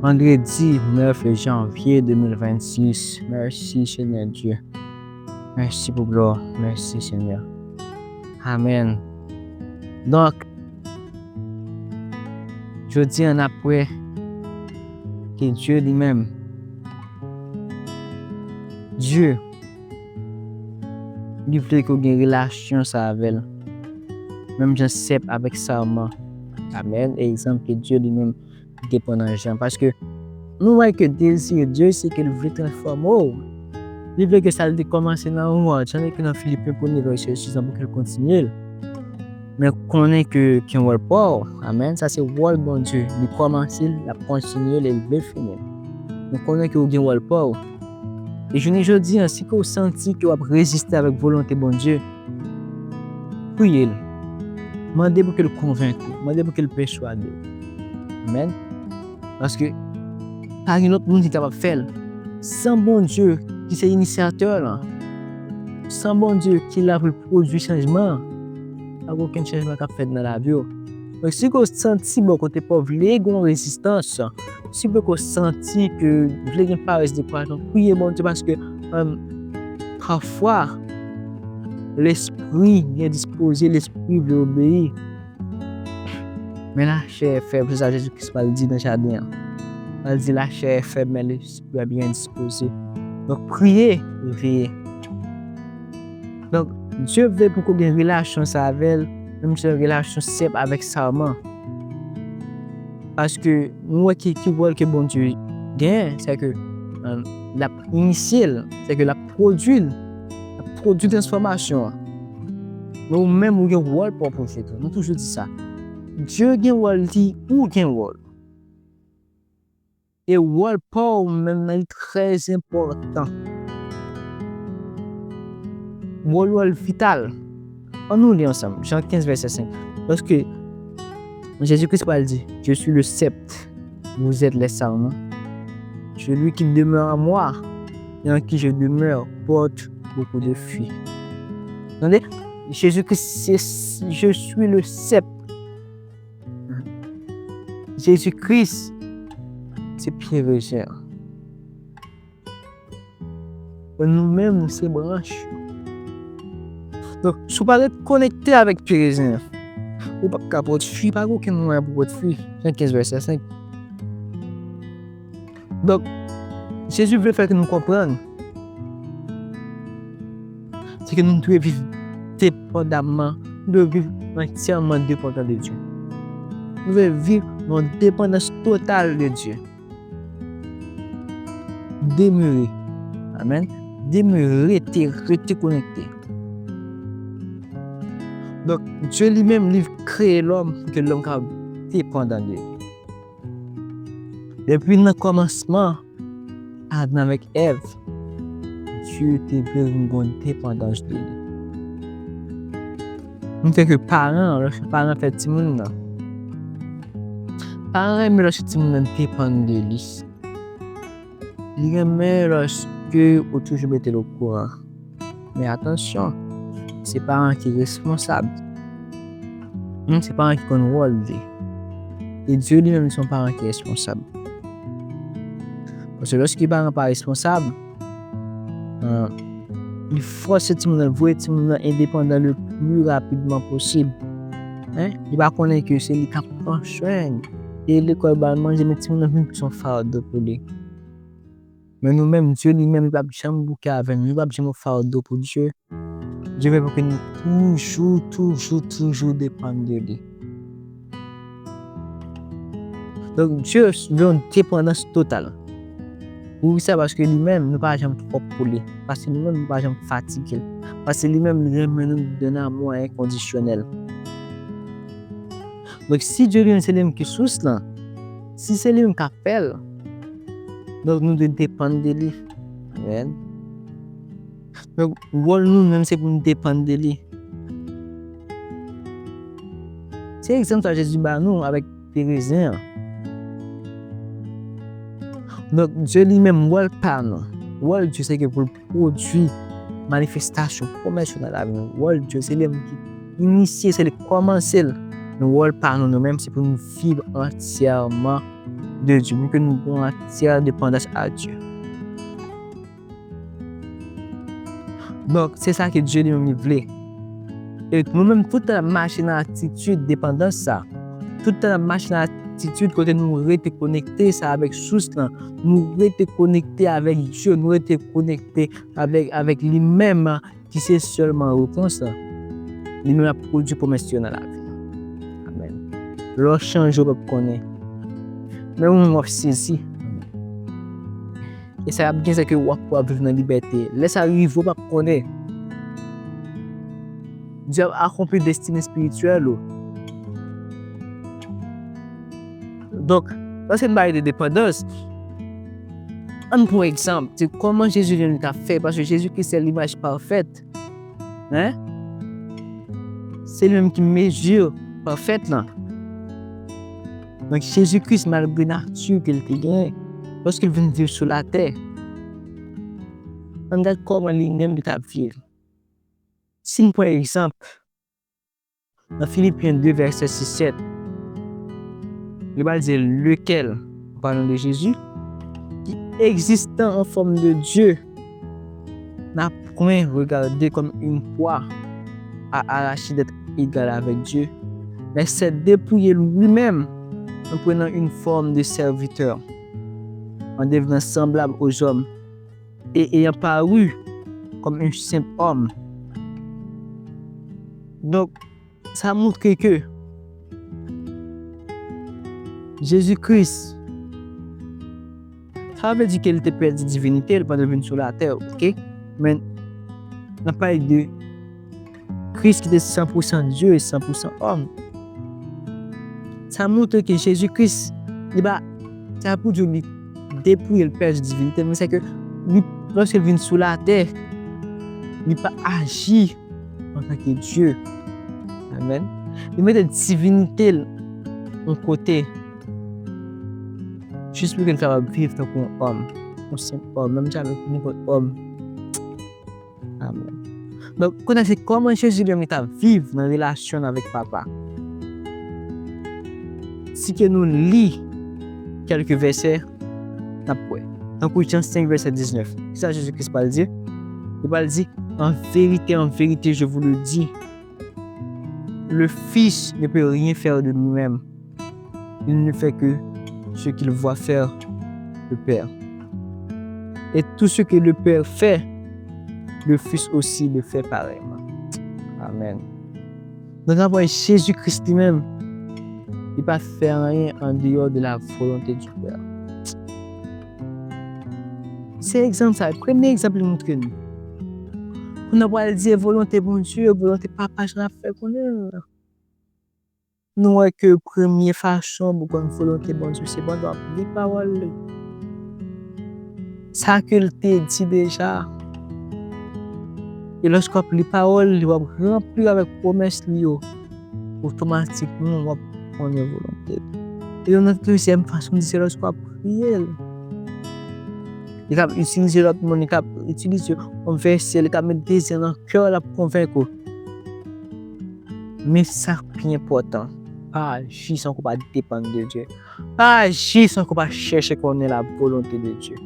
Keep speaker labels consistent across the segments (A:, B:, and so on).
A: Vendredi 9 janvier 2026. Merci Seigneur Dieu. Merci pour gloire. Merci Seigneur. Amen. Donc, je dis en après que Dieu lui-même, Dieu, lui voulait qu'on ait une relation avec elle. Même je sais avec ça. Amen. Et exemple que Dieu lui-même dépend dans les gens. Parce que nous voyons que désir Dieu, c'est qu'il veut transformer. Il veut que ça ait commencé dans le monde. J'en ai que dans Philippe 1er, verset 6, pour qu'il continue. Mais qu'on ait que qui ne pas. Amen. Ça c'est le bon Dieu. Il commence, il continue, il veut finir. Mais qu'on ait que vous ne pas. Et je ne dis ainsi que vous sentez que vous résister avec volonté bon Dieu. Priez. Demandez pour qu'il convainque. Demandez pour qu'il persuade. Amen. Parce que par une autre monde qui est capable de faire. Sans bon Dieu qui est initiateur là. Sans bon Dieu qui l'a produit changement. Il n'y a aucun changement qui a fait dans la vie. Donc si vous sentez que vous n'avez pas de résistance, si vous sentez que vous n'avez pas de découragement, priez bon Dieu parce que parfois l'esprit est disposé, l'esprit veut obéir. Mais la chair est faible, c'est ça Jésus-Christ va le dire dans le jardin. Il va dire la chair est faible, mais l'esprit est bien disposé. Donc priez, veillez. Donc Dieu veut pour qu'on ait une relation avec elle, même si une relation simple avec sa maman. Parce que nous qui voit que bon Dieu gagne, c'est que la initiale, c'est que la produit transformation. Nous même nous avons un rôle pour projet. Nous toujours dit ça. Dieu a un rôle dit ou un rôle. Et le rôle pour même est très important. Le rôle vital. On nous lit ensemble. Jean 15 verset 5. Parce que Jésus-Christ va le dire, je suis le sceptre, vous êtes les sarments. Celui qui demeure en moi et en qui je demeure porte beaucoup de fruits. Attendez, Jésus-Christ, je suis le sceptre. Jésus-Christ, c'est Pierre Roger. Nous-mêmes, nous sommes branches. Donc, si vous parlez connecté avec Pierre Roger, ou pas capable de fuir, pas aucun moyen pour votre fuir. 15 verset 5. Donc, Jésus veut faire que nous comprenions. C'est que nous devons vivre dépendamment, nous devons vivre entièrement dépendant de Dieu. Nous devons vivre dans une dépendance totale de Dieu. Demeurer. Amen. Demeurer, rester connecté. Donc, Dieu lui-même crée l'homme pour que l'homme soit dépendant de lui. Depuis le commencement, Adam avec Ève, Dieu était une bonne dépendance de lui. Nous fait que parents, lorsque parents font petit monde, parents aiment lorsque petit monde dépend de lui. Ils aiment lorsque vous toujours mettez le courant. Mais attention, c'est parents qui sont responsables. C'est parents qui ont un rôle. Et Dieu lui-même, son parent qui est responsable. Parce que lorsque les parents ne sont pas responsables, il faut que ces gens soient indépendants le plus rapidement possible. Il ne va pas connaître que c'est lui qui prend soin. Et l'école va manger, mais les gens sont fardeau pour lui. Mais nous-mêmes, Dieu lui-même, il ne va jamais bouquer avec nous, il ne va jamais fardeau pour Dieu. Dieu veut que nous toujours dépendre de lui. Donc Dieu veut une dépendance totale. Pour ça, parce que lui-même, nous ne pas jamais trop pour lui. Parce que nous-mêmes, nous ne pas jamais fatiguer. Parce que lui-même, nous donne un amour inconditionnel. Donc si Dieu lui-même, c'est lui qui source là, si c'est lui qui appelle, donc nous devons dépendre de lui. Amen. Donc, nous-mêmes, c'est pour nous dépendre de lui. C'est l'exemple de Jésus nous avec Thérésien. Donc, Dieu lui-même, par nous. Dieu, c'est que pour produire manifestation, promesse dans la vie. Dieu, c'est lui qui initie, c'est lui qui commence. Nous, par nous-mêmes, c'est pour nous vivre entièrement de Dieu, mais que nous avons entière dépendance à Dieu. Donc, c'est ça que Dieu nous voulait. Et nous-mêmes, toute la machine à attitude dépendance ça. Toute la machine à attitude côté nous rester connectés ça avec source là, nous rester connectés avec Dieu, nous rester connectés avec lui-même qui c'est seulement réponse là. Lui-même a produit promesse dans la vie. Amen. Leur change au connaît. Mais on va saisir. Et ça a bien c'est que on va vivre dans la liberté. Laisse arriver, on va connaître. Dieu a accompli destinée spirituelle. Donc, dans cette barrière de dépendance, pour exemple, c'est comment Jésus nous a fait, parce que Jésus-Christ c'est l'image parfaite. Hein? C'est lui-même qui mesure parfaite là. Donc Jésus-Christ, malgré la nature qu'il a, lorsqu'il vient vivre sur la terre, on regarde comment lui-même il a vécu. Si par exemple, dans Philippiens 2, verset 6-7, le Bible dit lequel, en parlant de Jésus, qui existant en forme de Dieu, n'a point regardé comme une proie à arracher d'être égal avec Dieu, mais s'est dépouillé lui-même en prenant une forme de serviteur, en devenant semblable aux hommes et ayant paru comme un simple homme. Donc, ça montre que Jésus-Christ, ça veut dire qu'il était perdu de divinité pendant de venir sur la terre, ok? Mais on parle de Christ qui était 100% Dieu et 100% homme. Ça montre que Jésus-Christ, c'est un peu de lui dépouiller le Père de divinité, mais c'est que lui, lorsqu'il vient sur la terre, il n'a pas agi en tant que Dieu. Amen. Il met la divinité en côté, juste pour qu'il puisse vivre comme un homme, un simple homme, même jamais n'importe homme. Amen. Donc, c'est comment Jésus lui a vivre dans la relation avec Papa. Si que nous lisons quelques versets, dans Colossiens 5, verset 19, c'est ça Jésus-Christ va dire. Il va dire, en vérité, je vous le dis, le Fils ne peut rien faire de lui-même. Il ne fait que ce qu'il voit faire le Père. Et tout ce que le Père fait, le Fils aussi le fait pareillement. Amen. Donc, après Jésus-Christ lui-même, il ne peut pas faire rien en dehors de la volonté du Père. C'est l'exemple, ça. Le premier exemple, il montre nous. On n'a pas dire volonté bon Dieu, volonté papa, je l'ai fait connaître. Nous voyons que première façon pour qu'on volonté bon Dieu, c'est bon d'avoir des paroles. Ça que le dit déjà. Et lorsqu'on a les paroles, il va remplir avec promesse automatiquement, on va prendre la volonté. Et notre deuxième façon, c'est lorsqu'on a prié. Il a utilisé l'autre monde, il a utilisé un verset, il a mis des désir dans le cœur pour convaincre. Mais ça, c'est bien important. Pas agir sans qu'on ne dépendre de Dieu. Pas agir sans qu'on ne cherche qu'on ait la volonté de Dieu.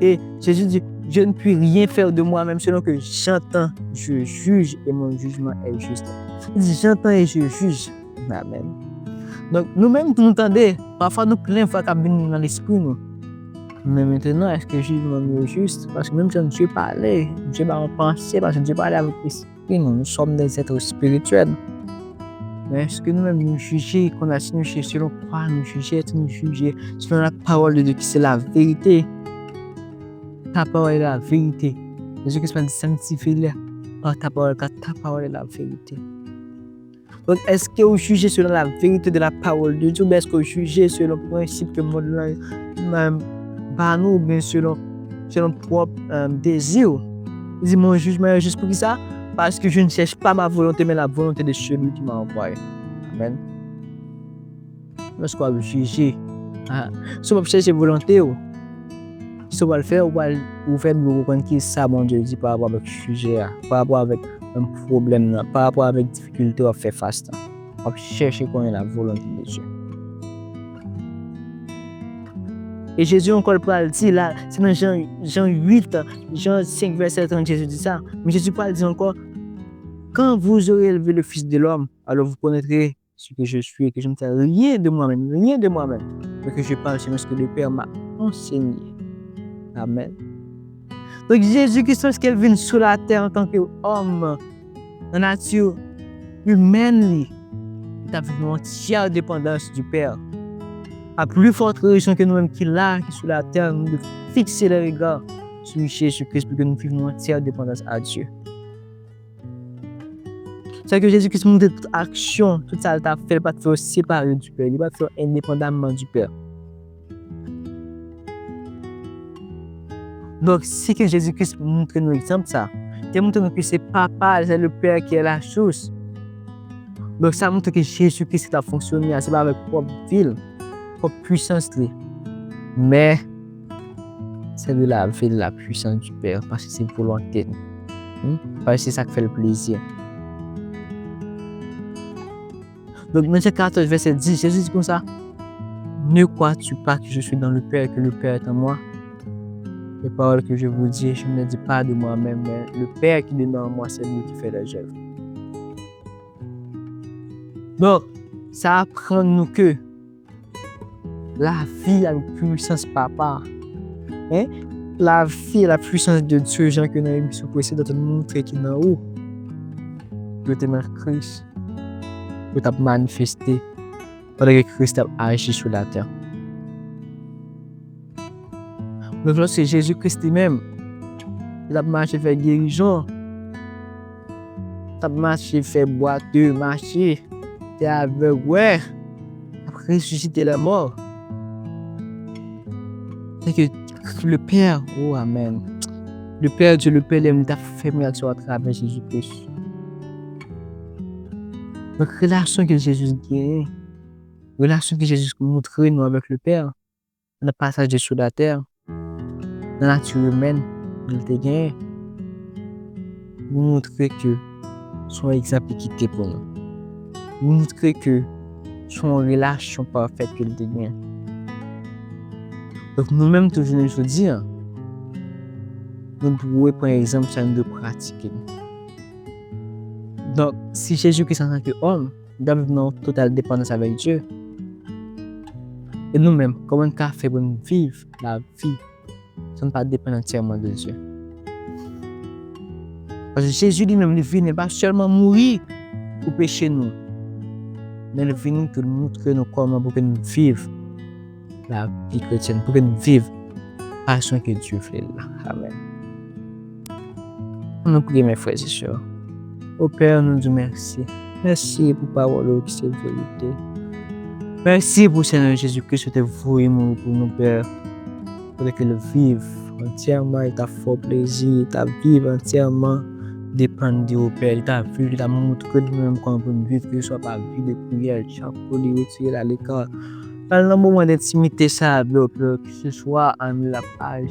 A: Et Jésus dit, je ne puis rien faire de moi-même selon que j'entends, je juge et mon jugement est juste. Il dit, j'entends et je juge. Amen. Donc, nous-mêmes, nous entendons, parfois nous plein de fois qu'on vient dans l'esprit. Mais maintenant, est-ce que le jugement est juste? Parce que même si Dieu parlait, Dieu va en penser, parce que Dieu parlait avec l'esprit, nous sommes des êtres spirituels. Mais est-ce que nous-mêmes nous jugeons, qu'on a nous juger selon quoi nous juger, selon la parole de Dieu qui c'est la vérité? Ta parole est la vérité. Jésus-Christ m'a dit sanctifie-la. Ta parole est la vérité. Donc, est-ce que vous jugez selon la vérité de la parole de Dieu, ou est-ce que vous jugez selon le principe que mon nous, ou bien selon propre désir? Il dit mon jugement est juste pour ça, parce que je ne cherche pas ma volonté, mais la volonté de celui qui m'a envoyé. Amen. Lorsqu'on va juger, si on va chercher volonté, si on va le faire, vous faites vous comprendre qui ça, mon Dieu dit par rapport avec le sujet, par rapport avec un problème, par rapport avec difficulté à faire face. On va chercher qu'on est la volonté de Dieu. Et Jésus encore pour le dire là, c'est dans Jean 8, Jean 5, verset 30, Jésus dit ça. Mais Jésus parle dit encore, quand vous aurez élevé le Fils de l'homme, alors vous connaîtrez ce que je suis et que je ne fais rien de moi-même, mais que je parle selon ce que le Père m'a enseigné. Amen. Donc Jésus-Christ, lorsqu'il vient sur la terre en tant qu'homme, dans la nature humaine, il a une entière dépendance du Père. À plus forte raison que nous-mêmes qui là, qui sur la terre, nous devons fixer le regard sur Jésus-Christ pour que nous vivions une entière dépendance à Dieu. C'est que Jésus-Christ montre toute action, tout ça, il a fait, il va te faire séparer du Père, il va te faire indépendamment du Père. Donc, si que Jésus-Christ montre nous l'exemple ça, il montre que c'est Papa, c'est le Père qui est la source. Donc, ça montre que Jésus-Christ a fonctionné, c'est pas avec propre ville, propre puissance, mais c'est de la vie de la puissance du Père, parce que c'est volonté, parce que c'est ça qui fait le plaisir. Donc, dans Jean 14, verset 10, Jésus dit comme ça, ne crois-tu pas que je suis dans le Père et que le Père est en moi? Les paroles que je vous dis, je ne les dis pas de moi-même, mais le Père qui est dans moi, c'est lui qui fait les œuvres. Donc, ça apprend nous que la vie a une puissance papa. Hein? La vie a la puissance de Dieu, Jean que nous avons mis précédent, de nous montrer qui est en haut. Dieu est Christ. Dieu t'a manifesté pendant que Christ a agi sur la terre. Donc, lorsque Jésus-Christ lui-même, il a marché faire guérison, il a marché faire boiteux, marché, il a aveugle, ouais, après ressuscité la mort. C'est que le Père, oh Amen, le Père, Dieu, le Père, il a fait miracle à travers Jésus-Christ. Donc, relation que Jésus gagne, relation que Jésus montre nous avec le Père, dans le passage de sur la terre, dans la nature humaine, il te gagne, nous montrer que son exemple équité pour nous. Nous montrer que son relation parfaite qu'il te gagne. Donc, nous-mêmes, toujours nous dire, nous pouvons prendre exemple ça de pratiquer. Donc, si Jésus-Christ en tant qu'homme, il doit vivre en totale dépendance avec Dieu. Et nous-mêmes, comment on fait pour nous vivre la vie sans pas dépendre entièrement de Dieu? Parce que Jésus lui-même, il n'est pas seulement mourir pour pécher nous, mais il vient pour nous montrer comment pour que nous vivions la vie chrétienne, pour que nous vivions la passion que Dieu fait là. Amen. Nous prions, mes frères et sœurs. Au Père, nous disons merci. Merci pour la parole qui c'est vérité. Merci pour Seigneur Jésus-Christ, que vous et nous pour nos pères, pour que le vivre entièrement, il t'a fait plaisir, il vivre entièrement dépendre du Père, il t'a vu, il t'a montré lui-même comment on peut vivre, que ce soit par vie de prière, chaque fois, il retire à l'écart. Dans le moment d'intimité, ça, que ce soit en la page,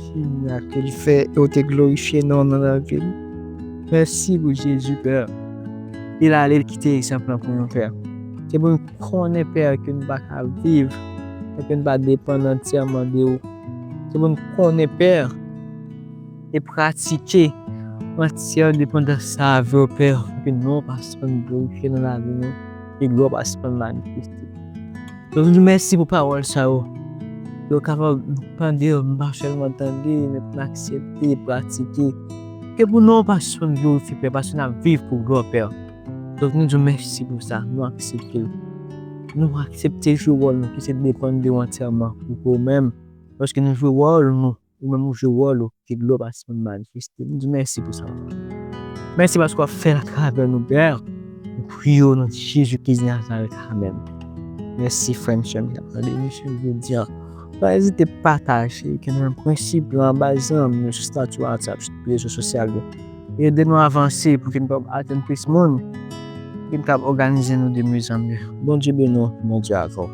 A: qu'il fait, et te glorifier dans la vie. Merci pour Jésus, Père. Il a allé quitter simplement pour nous faire. C'est pour nous connaître, Père, que nous ne pouvons pas vivre, que nous ne pouvons pas dépendre entièrement de vous. C'est pour nous connaître, Père, et pratiquer entière dépendance à vous, Père, que nous ne pas se glorifier dans la vie, et nous ne pas se manifester. Donc, nous merci pour la parole, ça. Nous capable de dire, marcher, entendre, mais accepter, pratiquer. Que pour nous, pas se glorifier, Père, parce que nous vivons pour gloire, Père. Donc, nous disons merci pour ça. Nous acceptons. Nous acceptons le rôle qui se dépend de nous entièrement. Pour nous-mêmes, parce que nous jouons le rôle, nous même nous jouons le rôle qui gloire parce que nous manifestons. Nous disons merci pour ça. Merci parce qu'on fait à travers nous, Père. Nous prions dans Jésus-Christ Nazareth. Amen. Merci, frère, je veux dire. N'hésitez pas à partager, que nous un principe en basant sur statut WhatsApp, sur les réseaux sociaux. Et de nous avancer pour que nous puissions atteindre plus de monde, pour que nous puissions organiser nous de mieux en mieux. Bon Dieu béni, mon Dieu à vous.